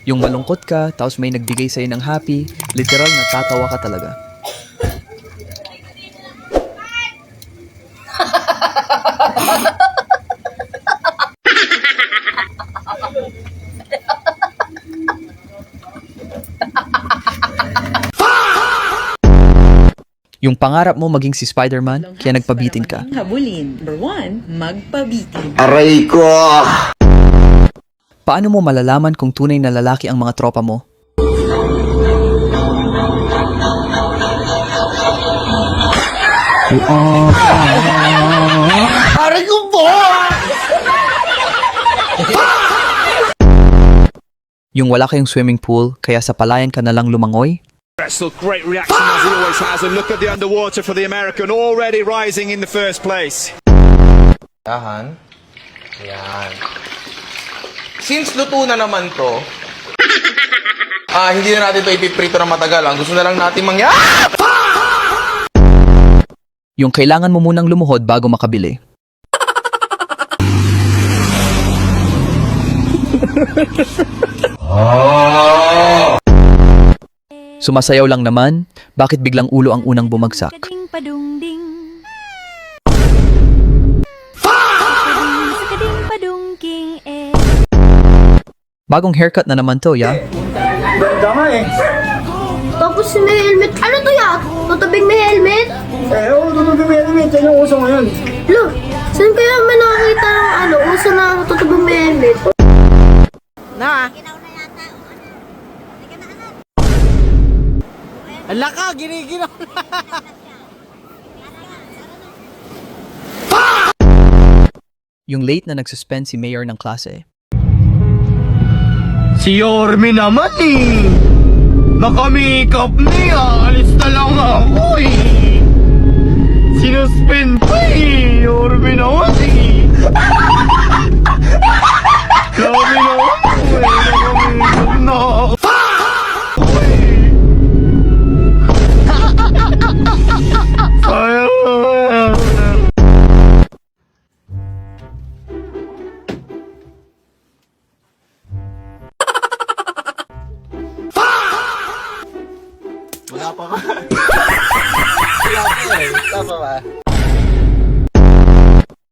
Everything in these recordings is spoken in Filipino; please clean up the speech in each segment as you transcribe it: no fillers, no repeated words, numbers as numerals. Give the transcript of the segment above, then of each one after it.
Yung malungkot ka, tapos may nagbigay sa'yo ng happy, literal natatawa ka talaga. Yung pangarap mo maging si Spider-Man, kaya nagpabitin ka. Habulin. Number 1, magpabitin. Aray ko! Paano mo malalaman kung tunay na lalaki ang mga tropa mo? Aray ko po! Yung wala kayong swimming pool, kaya sa palayan ka na lang lumangoy? Drexel, great reaction as he always has, and look at the underwater for the American, already rising in the first place. Ayan. Ayan. Since luto na naman to, hindi na natin to ipiprito na matagal. Ang gusto na lang natin Yung kailangan mo munang lumuhod bago makabili. Sumasayaw lang naman, bakit biglang ulo ang unang bumagsak? Kading padungding. Kading padungking eh. Bagong haircut na naman to, ya? Tapos may helmet. Ano to ya? Tutabing may helmet? Oo, tutubig may helmet. Yan yung uso ngayon. Look, saan kaya may nakakita ng uso na tutabing may helmet? Ala ka, giniginaw na. Yung late na nagsuspend si mayor ng klase. Si Yorme naman eh. Naka-makeup niya. Alis na lang ako eh. Sinuspend pa eh. Yorme naman eh. Grabe naman po eh. Naka-makeup na. Wala pa ba? Wala pa eh. Wala pa ba?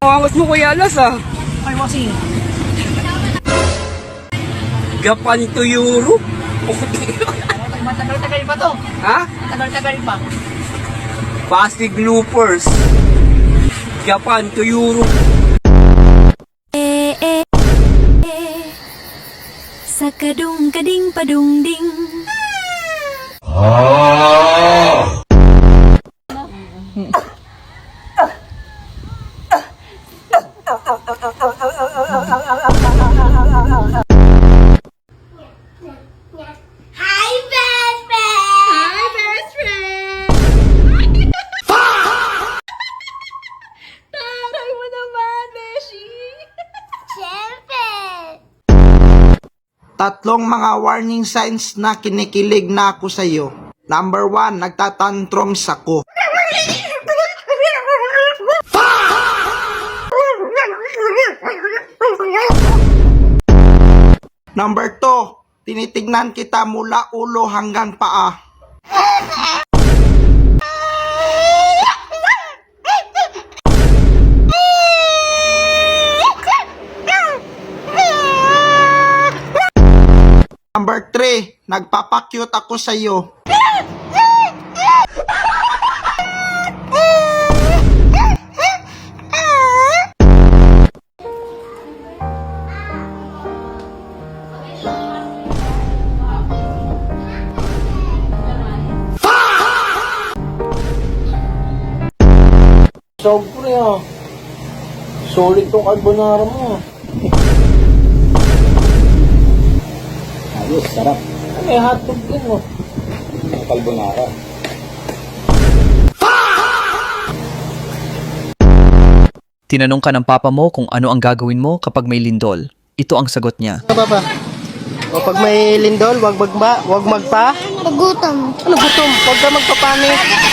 Angas mo kuya Alas ah. Ay, wasi. Japan to Europe. Matagal-tagal pa to. Ha? Matagal-tagal pa. Pasig Loopers. Japan to Europe. Sa kading padungding. Hi, best friend! Hi, best friend! Taray mo naman, Beshi! Siyempre! Tatlong mga warning signs na kinikilig na ako sa iyo. Number 1, nagtatantrums ako. Number 2, tinitignan kita mula ulo hanggang paa. Number 3, nagpapakyut ako sa iyo. Sobre ah. Solid tong carbonara mo. Ayos, sarap. May hotdog din mo. Carbonara. Tinanong ka ng papa mo kung ano ang gagawin mo kapag may lindol. Ito ang sagot niya. Papa, o pag may lindol, wag magpa. Pagutom. Ano gutom? Wag ka magpapanik.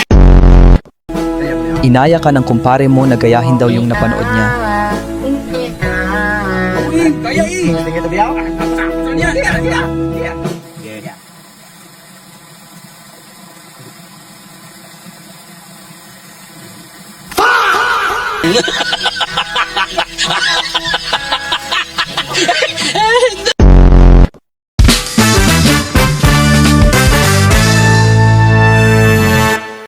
Inaya ka ng kumpare mo na gayahin daw yung napanood niya. Kaya eh. Sige, tabi ako.